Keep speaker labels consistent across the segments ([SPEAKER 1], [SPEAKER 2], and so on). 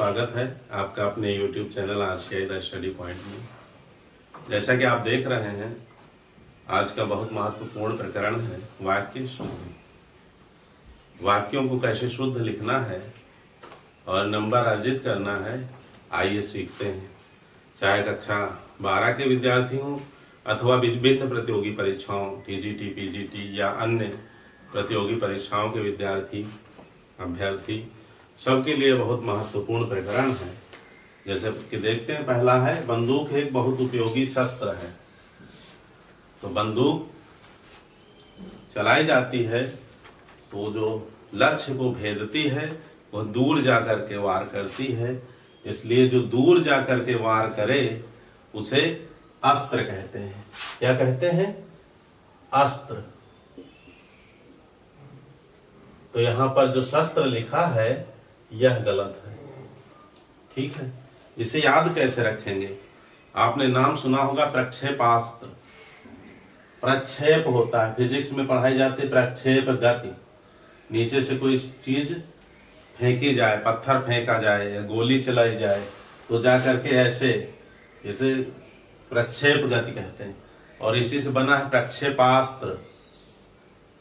[SPEAKER 1] स्वागत है आपका अपने YouTube channel RCI the study point में। जैसा कि आप देख रहे हैं, आज का बहुत महत्वपूर्ण प्रकरण है वाक्य शुद्धि। वाक्यों को कैसे शुद्ध लिखना है और नंबर अर्जित करना है, आइए सीखते हैं। चाहे कक्षा 12 के विद्यार्थी हों अथवा विभिन्न प्रतियोगी परीक्षाओं TGT, PGT या अन्य प्रतियोगी परीक्षाओं के विद्यार्थी अभ्यर्थी, सबके लिए बहुत महत्वपूर्ण प्रकरण है। जैसे कि देखते हैं, पहला है बंदूक एक बहुत उपयोगी शस्त्र है। तो बंदूक चलाई जाती है तो जो लक्ष्य को भेदती है वह दूर जाकर के वार करती है, इसलिए जो दूर जाकर के वार करे उसे अस्त्र कहते हैं। क्या कहते हैं? अस्त्र। तो यहां पर जो शस्त्र लिखा है यह गलत है। ठीक है, इसे याद कैसे रखेंगे? आपने नाम सुना होगा प्रक्षेपास्त्र। प्रक्षेप होता है, फिजिक्स में पढ़ाई जाती है प्रक्षेप गति। नीचे से कोई चीज फेंकी जाए, पत्थर फेंका जाए या गोली चलाई जाए तो जा करके ऐसे इसे प्रक्षेप गति कहते हैं, और इसी से बना है प्रक्षेपास्त्र।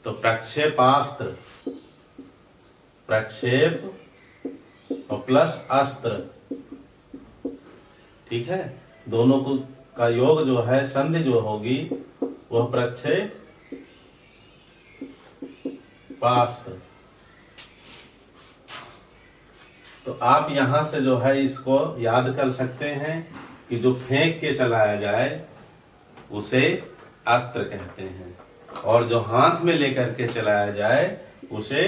[SPEAKER 1] तो प्रक्षेपास्त्र, प्रक्षेप और प्लस अस्त्र, ठीक है, दोनों को का योग जो है, संधि जो होगी वह प्रक्षेपास्त्र। तो आप यहां से जो है इसको याद कर सकते हैं कि जो फेंक के चलाया जाए उसे अस्त्र कहते हैं, और जो हाथ में लेकर के चलाया जाए उसे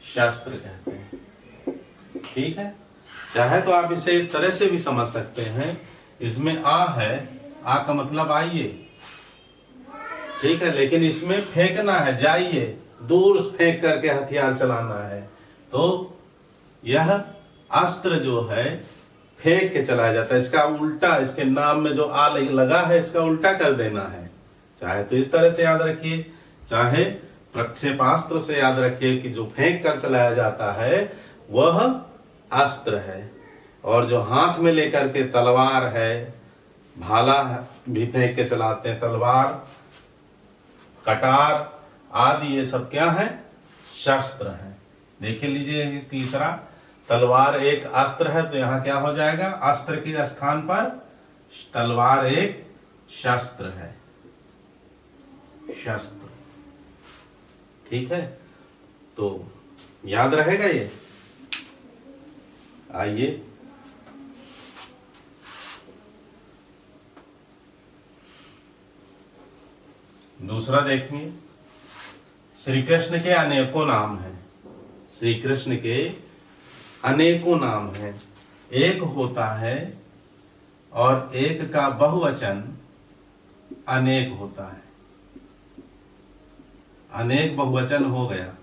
[SPEAKER 1] शस्त्र कहते हैं। ठीक है, चाहे तो आप इसे इस तरह से भी समझ सकते हैं, इसमें आ है, आ का मतलब आइए, ठीक है, लेकिन इसमें फेंकना है, जाइए, दूर फेंक करके हथियार चलाना है। तो यह अस्त्र जो है फेंक के चलाया जाता है, इसका उल्टा, इसके नाम में जो आ लगा है इसका उल्टा कर देना है। चाहे तो इस तरह से याद रखिए, चाहे प्रक्षेपास्त्र से याद रखिए कि जो फेंक कर चलाया जाता है वह अस्त्र है, और जो हाथ में लेकर के तलवार है, भाला भी फेंक के चलाते हैं, तलवार, कटार आदि, ये सब क्या है? शस्त्र है। देख लीजिए तीसरा, तलवार एक अस्त्र है, तो यहां क्या हो जाएगा? अस्त्र के स्थान पर तलवार एक शस्त्र है, शस्त्र। ठीक है, तो याद रहेगा ये। आइए दूसरा देखिए, श्री कृष्ण के अनेकों नाम हैं। श्री कृष्ण के अनेकों नाम हैं। एक होता है और एक का बहुवचन अनेक होता है। अनेक बहुवचन हो गया,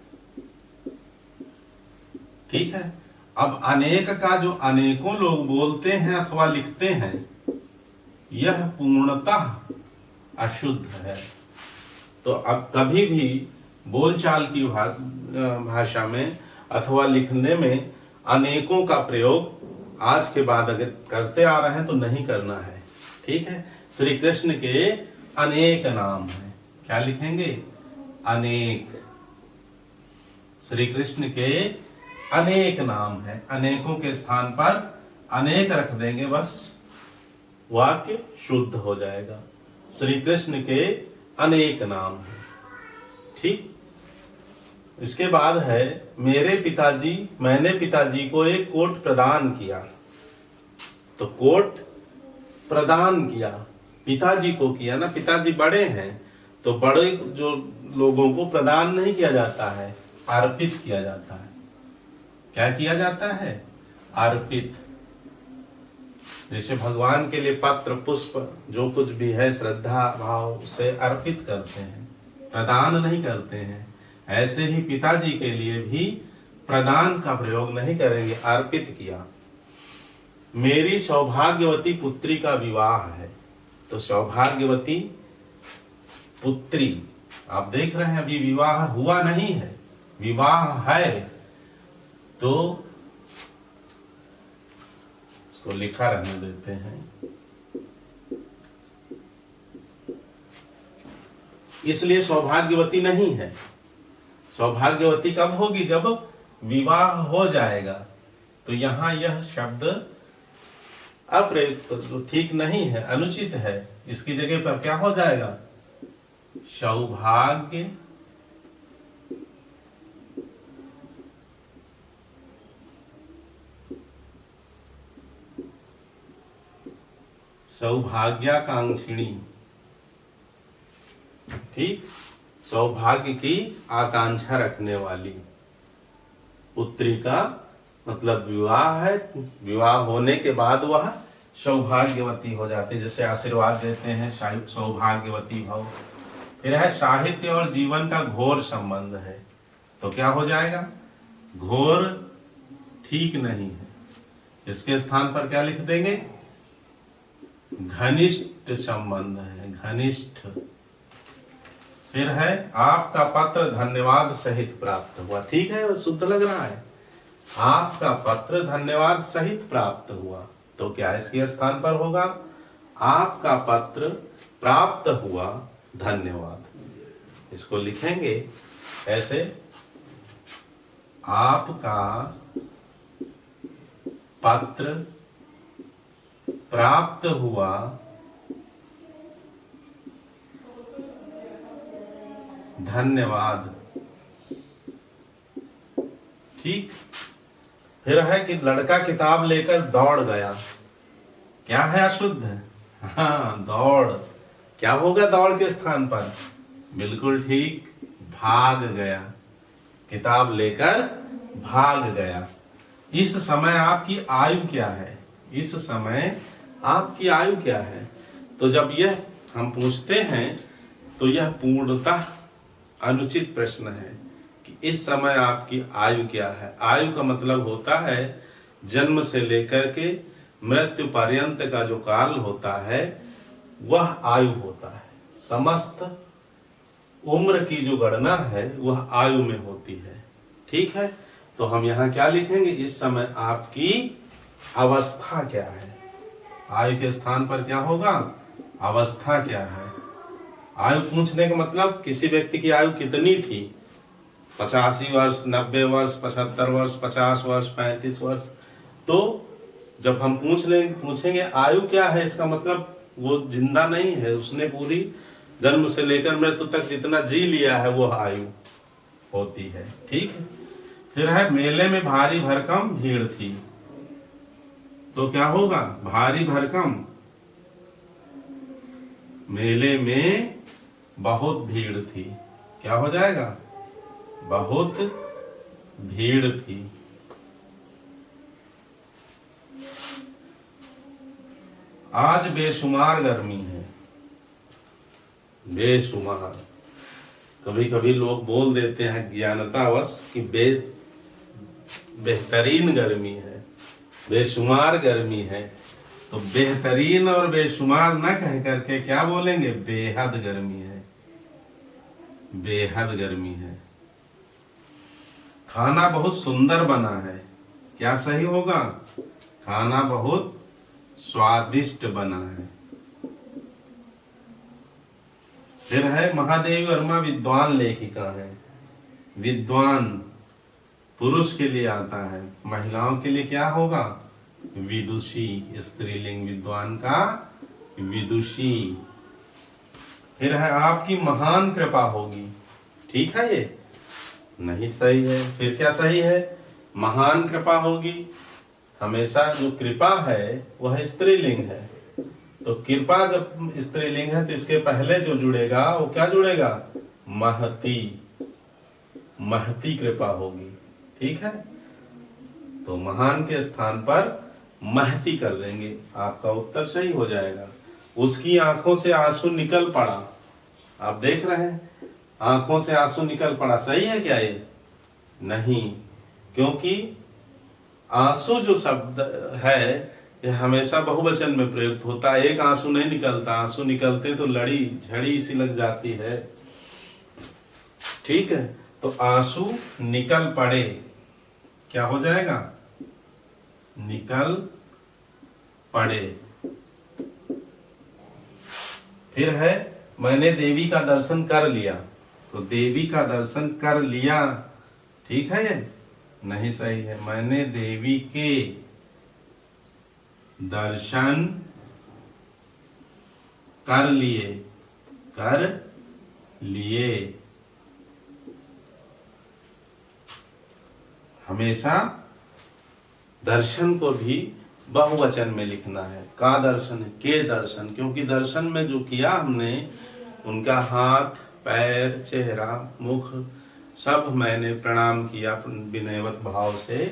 [SPEAKER 1] ठीक है। अब अनेक का जो अनेकों लोग बोलते हैं अथवा लिखते हैं, यह पूर्णतः अशुद्ध है। तो अब कभी भी बोलचाल की भाषा में अथवा लिखने में अनेकों का प्रयोग आज के बाद अगर करते आ रहे हैं तो नहीं करना है। ठीक है, श्री कृष्ण के अनेक नाम हैं। क्या लिखेंगे? अनेक। श्री कृष्ण के अनेक नाम है, अनेकों के स्थान पर अनेक रख देंगे, बस वाक्य शुद्ध हो जाएगा। श्री कृष्ण के अनेक नाम है। ठीक, इसके बाद है मेरे पिताजी, मैंने पिताजी को एक कोट प्रदान किया। तो कोट प्रदान किया, पिताजी को किया ना, पिताजी बड़े हैं तो बड़े जो लोगों को प्रदान नहीं किया जाता है, अर्पित किया जाता है। क्या किया जाता है? अर्पित। जैसे भगवान के लिए पत्र पुष्प जो कुछ भी है श्रद्धा भाव से अर्पित करते हैं, प्रदान नहीं करते हैं। ऐसे ही पिताजी के लिए भी प्रदान का प्रयोग नहीं करेंगे, अर्पित किया। मेरी सौभाग्यवती पुत्री का विवाह है। तो सौभाग्यवती पुत्री, आप देख रहे हैं अभी विवाह हुआ नहीं है, विवाह है। तो इसको लिखा रहने देते हैं। इसलिए सौभाग्यवती नहीं है। सौभाग्यवती कब होगी? जब विवाह हो जाएगा। तो यहां यह शब्द अप्रयुक्त, तो ठीक नहीं है, अनुचित है। इसकी जगह पर क्या हो जाएगा? सौभाग्य सौभाग्याकांक्षिणी। ठीक, सौभाग्य की आकांक्षा रखने वाली। पुत्री का मतलब विवाह है, विवाह होने के बाद वह सौभाग्यवती हो जाती है, जैसे आशीर्वाद देते हैं सौभाग्यवती भव। फिर है साहित्य और जीवन का घोर संबंध है, तो क्या हो जाएगा? घोर ठीक नहीं है। इसके स्थान पर क्या लिख देंगे? घनिष्ठ संबंध है, घनिष्ठ। फिर है आपका पत्र धन्यवाद सहित प्राप्त हुआ। ठीक है, शुद्ध लग रहा है। आपका पत्र धन्यवाद सहित प्राप्त हुआ, तो क्या इसके स्थान पर होगा? आपका पत्र प्राप्त हुआ धन्यवाद। इसको लिखेंगे ऐसे, आपका पत्र प्राप्त हुआ धन्यवाद। ठीक। फिर है कि लड़का किताब लेकर दौड़ गया। क्या है? अशुद्ध। हाँ, दौड़। क्या होगा दौड़ के स्थान पर? बिल्कुल ठीक, भाग गया। किताब लेकर भाग गया। इस समय आपकी आयु क्या है? इस समय आपकी आयु क्या है? तो जब यह हम पूछते हैं तो यह पूर्णतः अनुचित प्रश्न है कि इस समय आपकी आयु क्या है। आयु का मतलब होता है जन्म से लेकर के मृत्यु पर्यंत का जो काल होता है वह आयु होता है। समस्त उम्र की जो गणना है वह आयु में होती है। ठीक है, तो हम यहाँ क्या लिखेंगे? इस समय आपकी अवस्था क्या है? आयु के स्थान पर क्या होगा? अवस्था क्या है? आयु पूछने का मतलब किसी व्यक्ति की आयु कितनी थी? 85 वर्ष, 90 वर्ष, 75 वर्ष, 50 वर्ष, 35 वर्ष। तो जब हम पूछेंगे आयु क्या है, इसका मतलब वो जिंदा नहीं है, उसने पूरी जन्म से लेकर मृत्यु तक जितना जी लिया है वो आयु होती है। ठीक है। फिर है मेले में भारी भरकम भीड़ थी। तो क्या होगा? भारी भरकम। मेले में बहुत भीड़ थी। क्या हो जाएगा? बहुत भीड़ थी। आज बेशुमार गर्मी है। बेशुमार। कभी कभी लोग बोल देते हैं ज्ञानतावश कि बेहतरीन गर्मी है, बेशुमार गर्मी है। तो बेहतरीन और बेशुमार न कह करके क्या बोलेंगे? बेहद गर्मी है, बेहद गर्मी है। खाना बहुत सुंदर बना है। क्या सही होगा? खाना बहुत स्वादिष्ट बना है। फिर है महादेवी वर्मा विद्वान लेखिका है। विद्वान पुरुष के लिए आता है, महिलाओं के लिए क्या होगा? विदुषी। स्त्रीलिंग विद्वान का विदुषी। फिर है आपकी महान कृपा होगी। ठीक है, ये नहीं सही है। फिर क्या सही है? महान कृपा होगी। हमेशा जो कृपा है वह स्त्रीलिंग है, तो कृपा जब स्त्रीलिंग है तो इसके पहले जो जुड़ेगा वो क्या जुड़ेगा? महती। महती कृपा होगी। ठीक है, तो महान के स्थान पर महती कर देंगे, आपका उत्तर सही हो जाएगा। उसकी आंखों से आंसू निकल पड़ा। आप देख रहे हैं, आंखों से आंसू निकल पड़ा। सही है क्या ये? नहीं, क्योंकि आंसू जो शब्द है ये हमेशा बहुवचन में प्रयुक्त होता है। एक आंसू नहीं निकलता, आंसू निकलते तो लड़ी झड़ी सी लग जाती है। ठीक है, तो आंसू निकल पड़े क्या हो जाएगा? निकल पड़े। फिर है मैंने देवी का दर्शन कर लिया, तो देवी का दर्शन कर लिया, ठीक है, ये नहीं सही है। मैंने देवी के दर्शन कर लिए, कर लिए। हमेशा दर्शन को भी बहुवचन में लिखना है। का दर्शन, के दर्शन, क्योंकि दर्शन में जो किया हमने, उनका हाथ, पैर, चेहरा, मुख, सब मैंने प्रणाम किया विनयवत भाव से,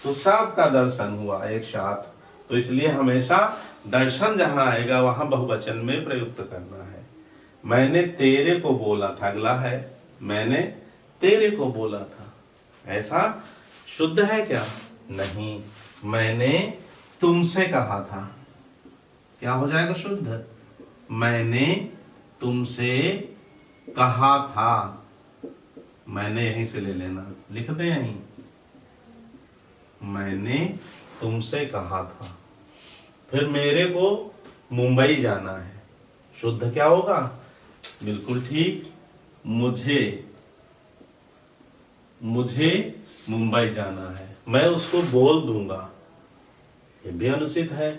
[SPEAKER 1] तो सबका दर्शन हुआ एक साथ। तो इसलिए हमेशा दर्शन जहां आएगा वहां बहुवचन में प्रयुक्त करना है। मैंने तेरे को बोला था, अगला है मैंने तेरे को बोला था। ऐसा शुद्ध है क्या? नहीं। मैंने तुमसे कहा था, क्या हो जाएगा शुद्ध? मैंने तुमसे कहा था। मैंने यहीं से ले लेना, लिख दे यहीं, मैंने तुमसे कहा था। फिर मेरे को मुंबई जाना है, शुद्ध क्या होगा? बिल्कुल ठीक, मुझे मुंबई जाना है। मैं उसको बोल दूंगा, ये भी अनुचित है।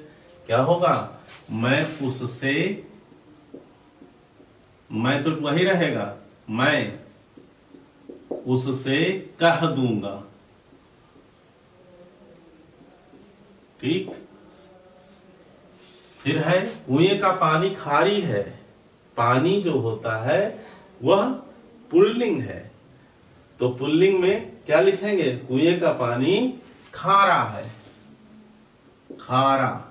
[SPEAKER 1] क्या होगा? मैं उससे, मैं तो वही रहेगा, मैं उससे कह दूंगा, ठीक। फिर है कुएं का पानी खारी है। पानी जो होता है वह पुल्लिंग है, तो पुल्लिंग में क्या लिखेंगे? कुएं का पानी खारा है, खारा।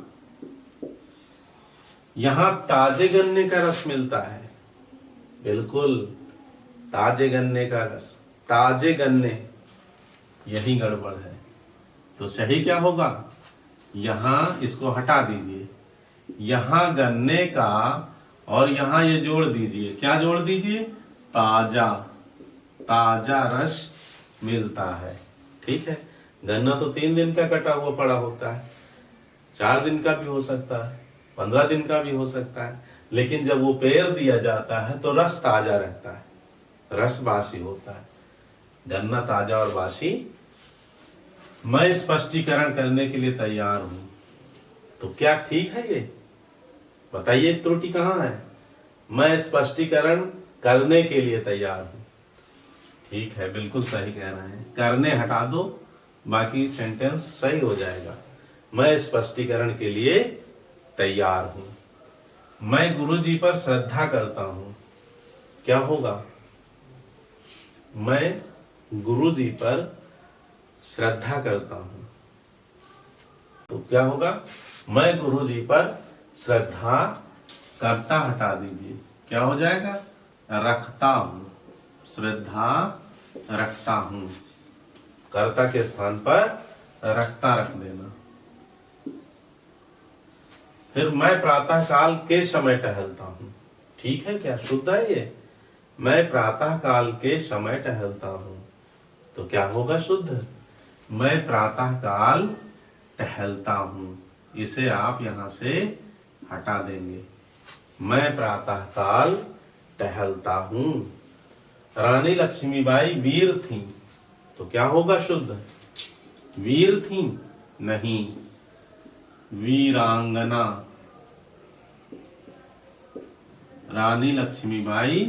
[SPEAKER 1] यहां ताजे गन्ने का रस मिलता है, बिल्कुल, ताजे गन्ने का रस, ताजे गन्ने, यही गड़बड़ है। तो सही क्या होगा? यहां इसको हटा दीजिए, यहां गन्ने का, और यहां ये जोड़ दीजिए, क्या जोड़ दीजिए? ताजा, ताजा रस मिलता है, ठीक है। गन्ना तो 3 दिन का कटा हुआ पड़ा होता है, 4 दिन का भी हो सकता है, 15 दिन का भी हो सकता है, लेकिन जब वो पेर दिया जाता है तो रस ताजा रहता है, रस बासी होता है। गन्ना ताजा और बासी। मैं स्पष्टीकरण करने के लिए तैयार हूं, तो क्या ठीक है ये? बताइए त्रुटि कहां है? मैं स्पष्टीकरण करने के लिए तैयार हूं, ठीक है, बिल्कुल सही कह रहे हैं। करने हटा दो, बाकी सेंटेंस सही हो जाएगा। मैं स्पष्टीकरण के लिए तैयार हूं। मैं गुरुजी पर श्रद्धा करता हूं, क्या होगा? मैं गुरुजी पर श्रद्धा करता हूं, तो क्या होगा? मैं गुरुजी पर श्रद्धा करता, हटा दीजिए, क्या हो जाएगा? रखता हूं, श्रद्धा रखता हूं, कर्ता के स्थान पर रखता रख देना। फिर मैं प्रातः काल के समय टहलता हूं, ठीक है क्या? शुद्ध है ये? मैं प्रातः काल के समय टहलता हूं, तो क्या होगा शुद्ध? मैं प्रातः काल टहलता हूं, इसे आप यहां से हटा देंगे। मैं प्रातः काल टहलता हूं। रानी लक्ष्मीबाई वीर थीं, तो क्या होगा शुद्ध? वीर थीं नहीं, वीरांगना। रानी लक्ष्मीबाई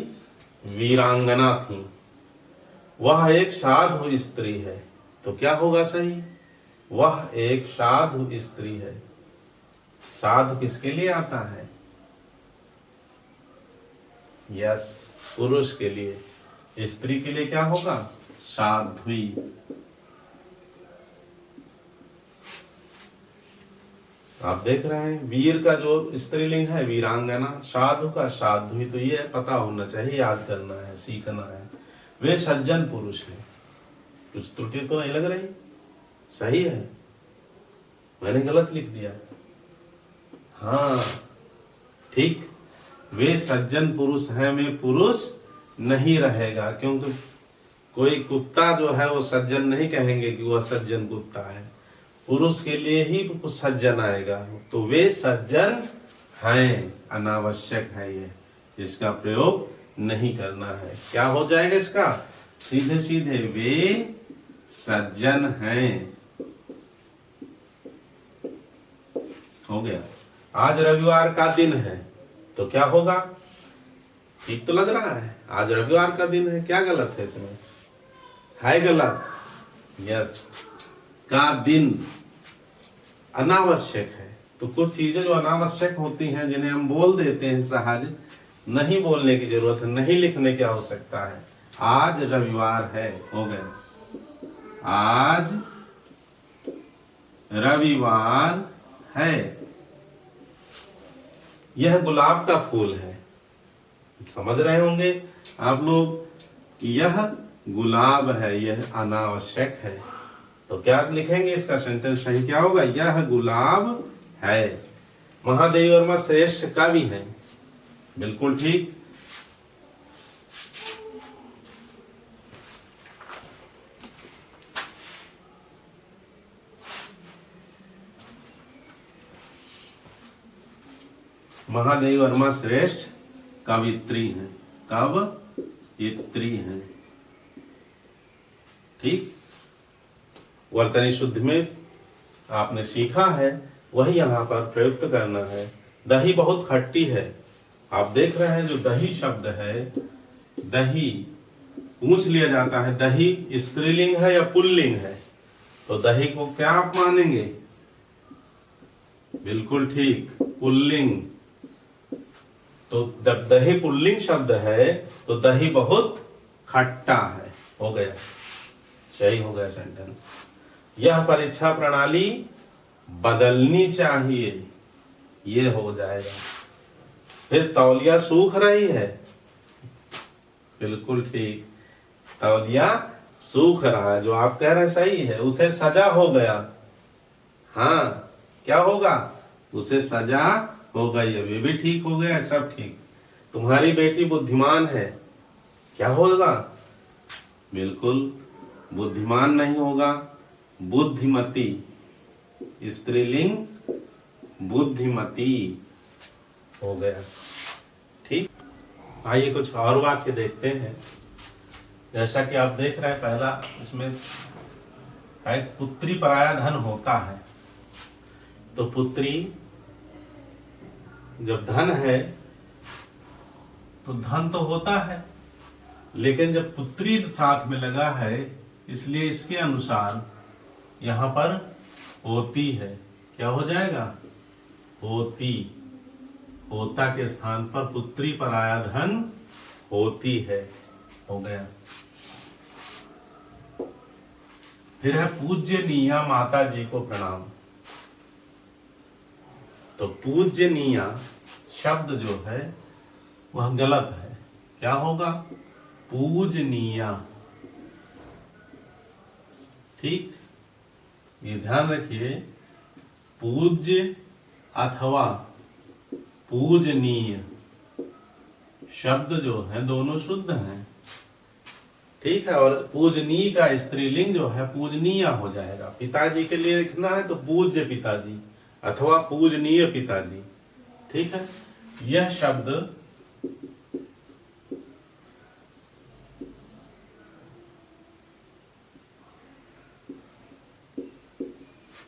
[SPEAKER 1] वीरांगना थीं। वह एक साधु स्त्री है, तो क्या होगा सही? वह एक साधु स्त्री है। साधु किसके लिए आता है? यस, पुरुष के लिए। स्त्री के लिए क्या होगा? साध्वी। आप देख रहे हैं, वीर का जो स्त्रीलिंग है वीरांगना, साधु का साध्वी। तो ये पता होना चाहिए, याद करना है, सीखना है। वे सज्जन पुरुष हैं। कुछ त्रुटि तो नहीं लग रही? सही है, मैंने गलत लिख दिया? हाँ ठीक, वे सज्जन पुरुष हैं में पुरुष नहीं रहेगा, क्योंकि कोई कुत्ता जो है वो सज्जन नहीं कहेंगे कि वह सज्जन कुत्ता है। पुरुष के लिए ही कुछ सज्जन आएगा, तो वे सज्जन हैं, अनावश्यक है ये, इसका प्रयोग नहीं करना है। क्या हो जाएगा इसका? सीधे सीधे वे सज्जन हैं, हो गया। आज रविवार का दिन है, तो क्या होगा? ठीक तो लग रहा है, आज रविवार का दिन है, क्या गलत है इसमें? है गलत? यस, का दिन अनावश्यक है। तो कुछ चीजें जो अनावश्यक होती हैं, जिन्हें हम बोल देते हैं सहज, नहीं बोलने की जरूरत है, नहीं लिखने की आवश्यकता है। आज रविवार है, हो गया। आज रविवार है। यह गुलाब का फूल है। समझ रहे होंगे आप लोग कि यह गुलाब है, यह अनावश्यक है। तो क्या लिखेंगे? इसका सेंटेंस सही क्या होगा? यह गुलाब है। महादेव वर्मा श्रेष्ठ कवि हैं, बिल्कुल ठीक। महादेव वर्मा श्रेष्ठ कवित्री हैं, कवयित्री हैं, ठीक। वर्तनी शुद्ध में आपने सीखा है, वही यहाँ पर प्रयुक्त करना है। दही बहुत खट्टी है। आप देख रहे हैं जो दही शब्द है, दही पूछ लिया जाता है, दही स्त्रीलिंग है या पुल्लिंग है? तो दही को क्या आप मानेंगे? बिल्कुल ठीक, पुल्लिंग। तो जब दही पुल्लिंग शब्द है तो दही बहुत खट्टा है, हो गया, सही हो गया सेंटेंस। यह परीक्षा प्रणाली बदलनी चाहिए, ये हो जाएगा। फिर तौलिया सूख रही है, बिल्कुल ठीक, तौलिया सूख रहा है, जो आप कह रहे हैं सही है। उसे सजा हो गया, हाँ, क्या होगा? उसे सजा हो गई, अभी भी ठीक हो गया, सब ठीक। तुम्हारी बेटी बुद्धिमान है, क्या होगा? बिल्कुल बुद्धिमान नहीं होगा, बुद्धिमती, स्त्रीलिंग बुद्धिमती, हो गया, ठीक। आइए कुछ और वाक्य देखते हैं। जैसा कि आप देख रहे हैं, पहला इसमें है पुत्री पराया धन होता है। तो पुत्री जब धन है तो धन तो होता है, लेकिन जब पुत्री साथ में लगा है, इसलिए इसके अनुसार यहां पर होती है। क्या हो जाएगा? होती, होता के स्थान पर पुत्री पराया धन होती है, हो गया। फिर है पूज्यनीया माता जी को प्रणाम। तो पूज्यनीया शब्द जो है वह गलत है, क्या होगा? पूजनीया, ठीक, ये ध्यान रखिए। पूज्य अथवा पूजनीय शब्द जो है दोनों शुद्ध हैं, ठीक है। और पूजनीय का स्त्रीलिंग जो है पूजनीय हो जाएगा। पिताजी के लिए लिखना है तो पूज्य पिताजी अथवा पूजनीय पिताजी, ठीक है। यह शब्द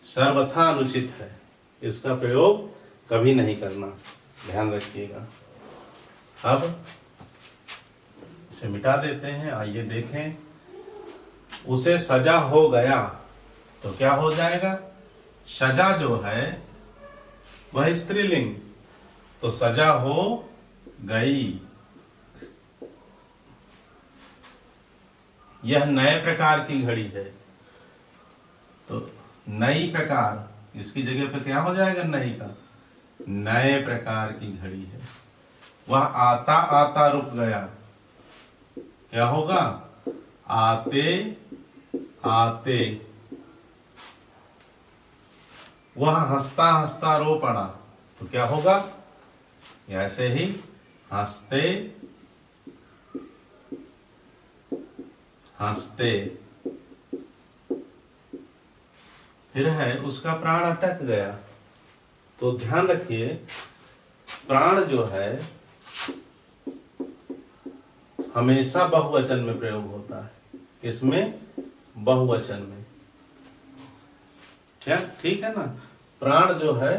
[SPEAKER 1] सर्वथा अनुचित है, इसका प्रयोग कभी नहीं करना, ध्यान रखिएगा। अब इसे मिटा देते हैं। आइए देखें, उसे सजा हो गया, तो क्या हो जाएगा? सजा जो है वह स्त्रीलिंग, तो सजा हो गई। यह नए प्रकार की घड़ी है, तो नई प्रकार, इसकी जगह पे क्या हो जाएगा? नई का, नए प्रकार की घड़ी है। वह आता आता रुक गया, क्या होगा? आते आते। वह हंसता हंसता रो पड़ा, तो क्या होगा? ऐसे ही हंसते हंसते। फिर है उसका प्राण अटक गया। तो ध्यान रखिए, प्राण जो है हमेशा बहुवचन में प्रयोग होता है। किसमें? बहुवचन में। क्या ठीक है ना? प्राण जो है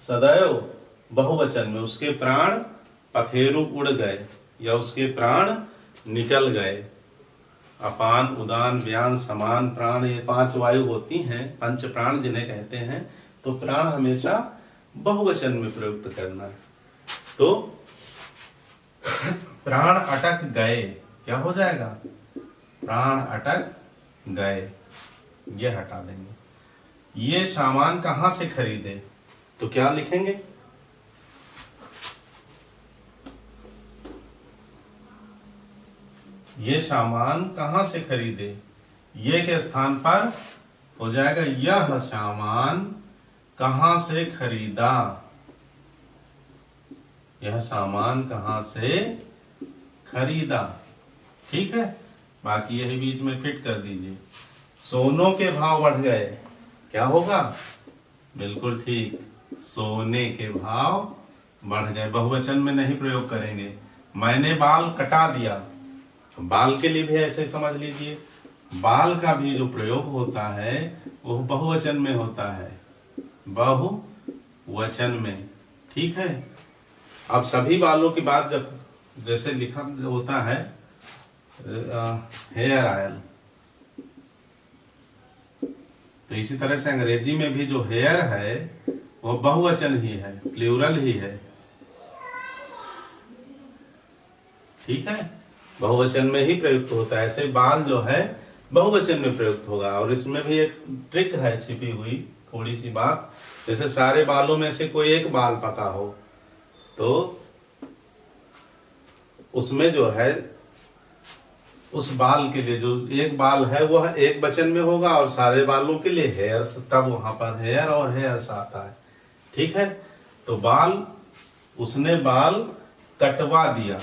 [SPEAKER 1] सदैव बहुवचन में, उसके प्राण पखेरु उड़ गए या उसके प्राण निकल गए। अपान, उदान, व्यान, समान, प्राण, ये 5 वायु होती हैं, पंच प्राण जिन्हें कहते हैं। तो प्राण हमेशा बहुवचन में प्रयुक्त करना है। तो प्राण अटक गए, क्या हो जाएगा? प्राण अटक गए, ये हटा देंगे। ये सामान कहां से खरीदे, तो क्या लिखेंगे? ये सामान कहां से खरीदे, ये के स्थान पर हो जाएगा यह सामान कहां से खरीदा। यह सामान कहां से खरीदा। ठीक है, बाकी यही बीच में फिट कर दीजिए। सोनों के भाव बढ़ गए, क्या होगा? बिल्कुल ठीक, सोने के भाव बढ़ गए। बहुवचन में नहीं प्रयोग करेंगे। मैंने बाल कटा दिया, बाल के लिए भी ऐसे समझ लीजिए, बाल का भी जो प्रयोग होता है वो बहुवचन में होता है, बहुवचन में। ठीक है, अब सभी बालों की बात जब जैसे लिखा होता है हेयर ऑयल, तो इसी तरह से अंग्रेजी में भी जो हेयर है वो बहुवचन ही है, प्लूरल ही है। ठीक है, बहुवचन में ही प्रयुक्त होता है। ऐसे बाल जो है बहुवचन में प्रयुक्त होगा। और इसमें भी एक ट्रिक है छिपी हुई, थोड़ी सी बात। जैसे सारे बालों में से कोई एक बाल पका हो तो उसमें जो है उस बाल के लिए जो एक बाल है वह एक वचन में होगा और सारे बालों के लिए हेयर्स, तब वहां पर हेयर और हेयर्स आता है। ठीक है, तो बाल, उसने बाल कटवा दिया,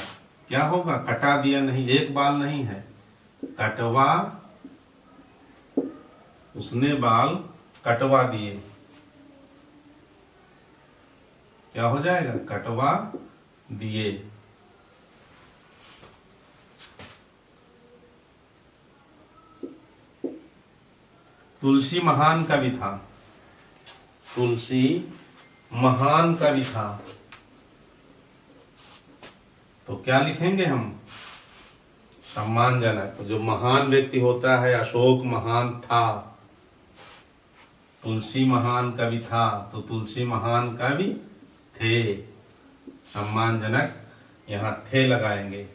[SPEAKER 1] क्या होगा? कटा दिया नहीं, एक बाल नहीं है, कटवा, उसने बाल कटवा दिए, क्या हो जाएगा? कटवा दिए। तुलसी महान कवि था, तुलसी महान कवि था, तो क्या लिखेंगे हम? सम्मानजनक। जो महान व्यक्ति होता है, अशोक महान था, तुलसी महान कवि था, तो तुलसी महान कवि थे, सम्मानजनक, यहाँ थे लगाएंगे।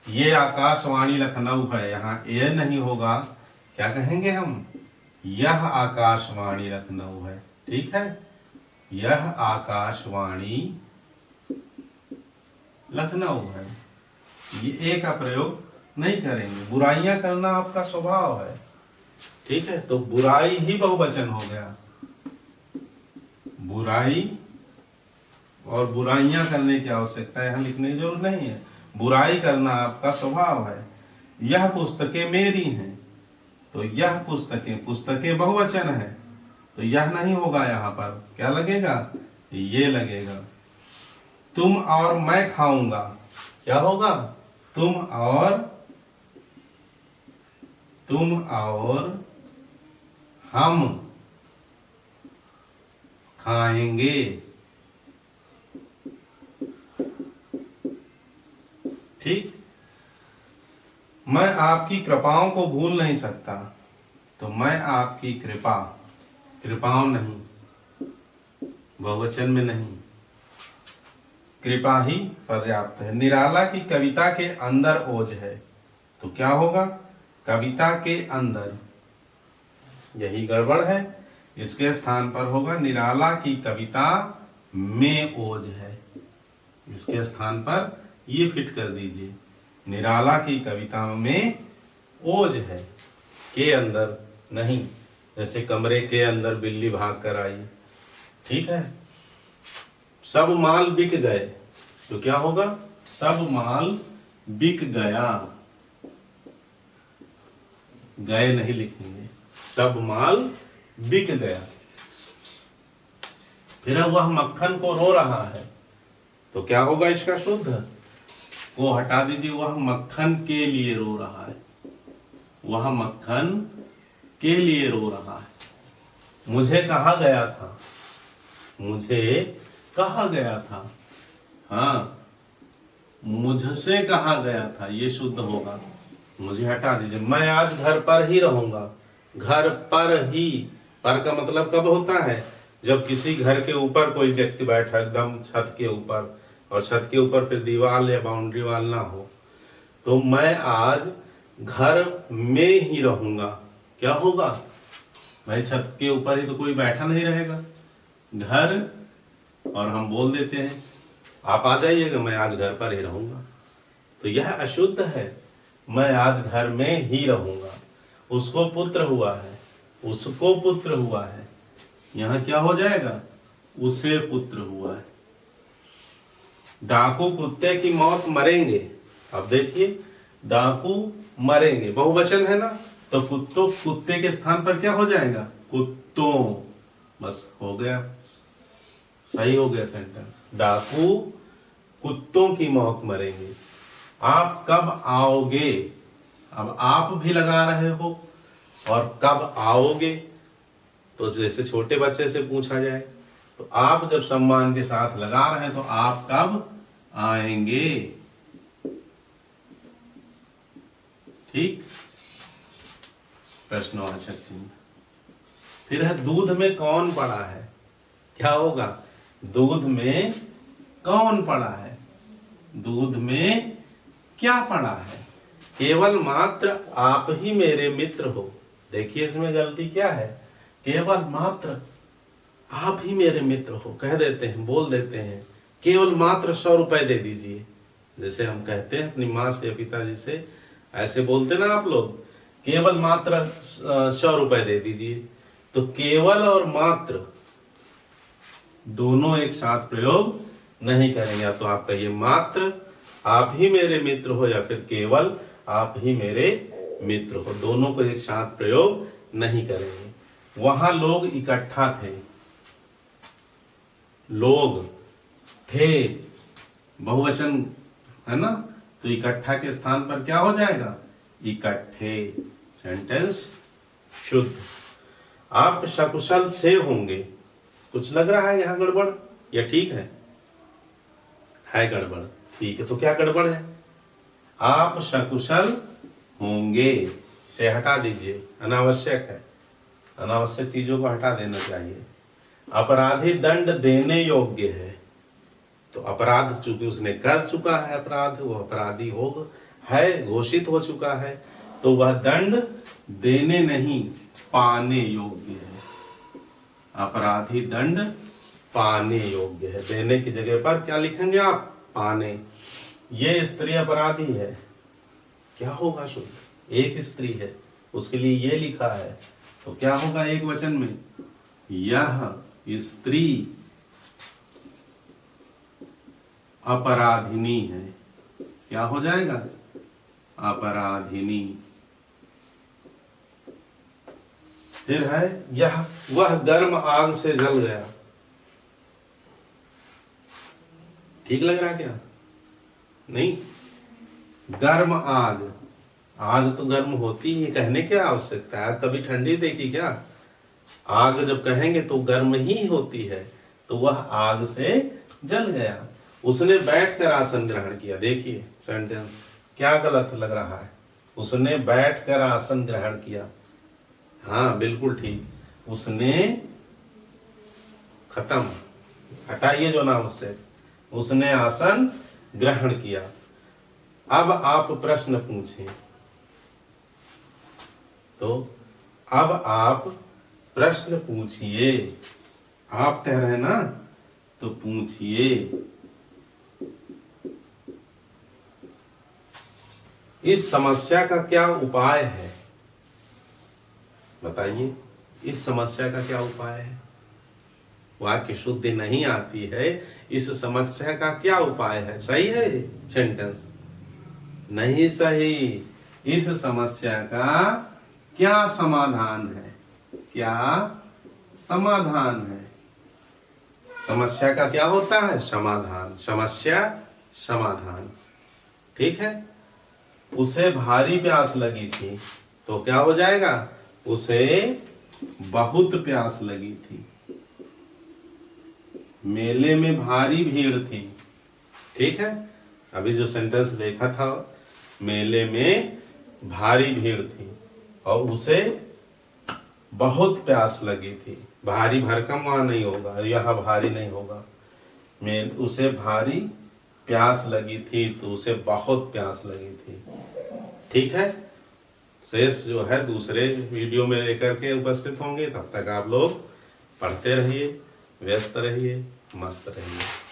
[SPEAKER 1] ये आकाशवाणी लखनऊ है, यहाँ ये नहीं होगा, क्या कहेंगे हम? यह आकाशवाणी लखनऊ है। ठीक है, यह आकाशवाणी लखनऊ है। ये ए का प्रयोग नहीं करेंगे, बुराइयां करना आपका स्वभाव है। ठीक है, तो बुराई ही बहुवचन हो गया, बुराई, और बुराइयां करने की आवश्यकता यहाँ लिखने की जरूरत नहीं है, बुराई करना आपका स्वभाव है। यह पुस्तकें मेरी हैं, तो यह पुस्तकें, पुस्तकें बहुवचन है, तो यह नहीं होगा, यहाँ पर क्या लगेगा? ये लगेगा। तुम और मैं खाऊंगा, क्या होगा? तुम और हम खाएंगे। ठीक, मैं आपकी कृपाओं को भूल नहीं सकता, तो मैं आपकी कृपा, कृपाओं नहीं, बहुवचन में नहीं, कृपा ही पर्याप्त है। निराला की कविता के अंदर ओज है, तो क्या होगा? कविता के अंदर, यही गड़बड़ है, इसके स्थान पर होगा निराला की कविता में ओज है, इसके स्थान पर ये फिट कर दीजिए, निराला की कविता में ओज है, के अंदर नहीं। जैसे कमरे के अंदर बिल्ली भाग कर आई। ठीक है, सब माल बिक गए, तो क्या होगा? सब माल बिक गया, गए नहीं लिखेंगे, सब माल बिक गया। फिर वह मक्खन को रो रहा है, तो क्या होगा इसका शुद्ध? वो हटा दीजिए, वह मक्खन के लिए रो रहा है, वह मक्खन के लिए रो रहा है। मुझे कहा गया था, मुझे कहा गया था, हाँ मुझसे कहा गया था, ये शुद्ध होगा। मुझे हटा दीजिए, मैं आज घर पर ही रहूंगा। घर पर ही, पर का मतलब कब होता है? जब किसी घर के ऊपर कोई व्यक्ति बैठा एकदम छत के ऊपर, और छत के ऊपर फिर दीवार या बाउंड्री वाल ना हो, तो मैं आज घर में ही रहूंगा। क्या होगा? भाई छत के ऊपर ही तो कोई बैठा नहीं रहेगा, घर, और हम बोल देते हैं आप आ जाइएगा, मैं आज घर पर ही रहूंगा, तो यह अशुद्ध है। मैं आज घर में ही रहूंगा। उसको पुत्र हुआ है, उसको पुत्र हुआ है, यहां क्या हो जाएगा? उसे पुत्र हुआ है। डाकू कुत्ते की मौत मरेंगे। अब देखिए, डाकू मरेंगे, बहुवचन है ना, तो कुत्तों, कुत्ते के स्थान पर क्या हो जाएगा? कुत्तों। बस हो गया, सही हो गया सेंटेंस। डाकू कुत्तों की मौत मरेंगे। आप कब आओगे? अब आप भी लगा रहे हो, और कब आओगे, तो जैसे छोटे बच्चे से पूछा जाए, तो आप जब सम्मान के साथ लगा रहे हैं तो आप कब आएंगे? ठीक, प्रश्नवाचक चिन्ह। फिर है दूध में कौन पड़ा है? क्या होगा? दूध में कौन पड़ा है? दूध में क्या पड़ा है? केवल मात्र आप ही मेरे मित्र हो। देखिए इसमें गलती क्या है? केवल मात्र आप ही मेरे मित्र हो कह देते हैं, बोल देते हैं, केवल मात्र 100 रुपए दे दीजिए। जैसे हम कहते हैं अपनी माँ से या पिताजी से, ऐसे बोलते ना आप लोग, केवल मात्र 100 रुपए दे दीजिए। तो केवल और मात्र दोनों एक साथ प्रयोग नहीं करेंगे। या तो आप कहिए मात्र आप ही मेरे मित्र हो, या फिर केवल आप ही मेरे मित्र हो, दोनों को एक साथ प्रयोग नहीं करेंगे। वहां लोग इकट्ठा थे, लोग थे, बहुवचन है ना, तो इकट्ठा के स्थान पर क्या हो जाएगा? इकट्ठे। सेंटेंस शुद्ध। आप सकुशल से होंगे। कुछ लग रहा है यहां गड़बड़, या ठीक है? है गड़बड़, ठीक है। तो क्या गड़बड़ है? आप सकुशल होंगे से हटा दीजिए, अनावश्यक है, अनावश्यक चीजों को हटा देना चाहिए। अपराधी दंड देने योग्य है, तो अपराध चूंकि उसने कर चुका है अपराध, वो अपराधी हो है, घोषित हो चुका है, तो वह दंड देने नहीं पाने योग्य है। अपराधी दंड पाने योग्य है। देने की जगह पर क्या लिखेंगे आप? पाने। ये स्त्री अपराधी है, क्या होगा शुद्ध? एक स्त्री है, उसके लिए ये लिखा है, तो क्या होगा एक वचन में? यह स्त्री अपराधिनी है। क्या हो जाएगा? अपराधिनी। फिर है यह वह गर्म आग से जल गया। ठीक लग रहा क्या? नहीं, गर्म आग, आग तो गर्म होती है, कहने क्या आवश्यकता है? कभी ठंडी देखी क्या? आग जब कहेंगे तो गर्म ही होती है, तो वह आग से जल गया। उसने बैठकर आसन ग्रहण किया। देखिए सेंटेंस क्या गलत लग रहा है? उसने बैठकर आसन ग्रहण किया, हाँ बिल्कुल ठीक। उसने, खत्म, हटाइए जो नाम से, उसने आसन ग्रहण किया। अब आप प्रश्न पूछें, तो अब आप प्रश्न पूछिए। आप कह रहे हैं ना, तो पूछिए। इस समस्या का क्या उपाय है? बताइए, इस समस्या का क्या उपाय है? वाक्य शुद्धि नहीं आती है, इस समस्या का क्या उपाय है? सही है सेंटेंस? नहीं सही। इस समस्या का क्या समाधान है? क्या समाधान है। समस्या का क्या होता है? समाधान। समस्या समाधान। ठीक है। उसे भारी प्यास लगी थी तो क्या हो जाएगा? उसे बहुत प्यास लगी थी। मेले में भारी भीड़ थी। ठीक है। अभी जो सेंटेंस देखा था, मेले में भारी भीड़ थी और उसे बहुत प्यास लगी थी। भारी भरकम वहां नहीं होगा, यहाँ भारी नहीं होगा। उसे भारी प्यास लगी थी तो उसे बहुत प्यास लगी थी। ठीक है। शेष जो है दूसरे वीडियो में लेकर के उपस्थित होंगे। तब तक आप लोग पढ़ते रहिए, व्यस्त रहिए, मस्त रहिए।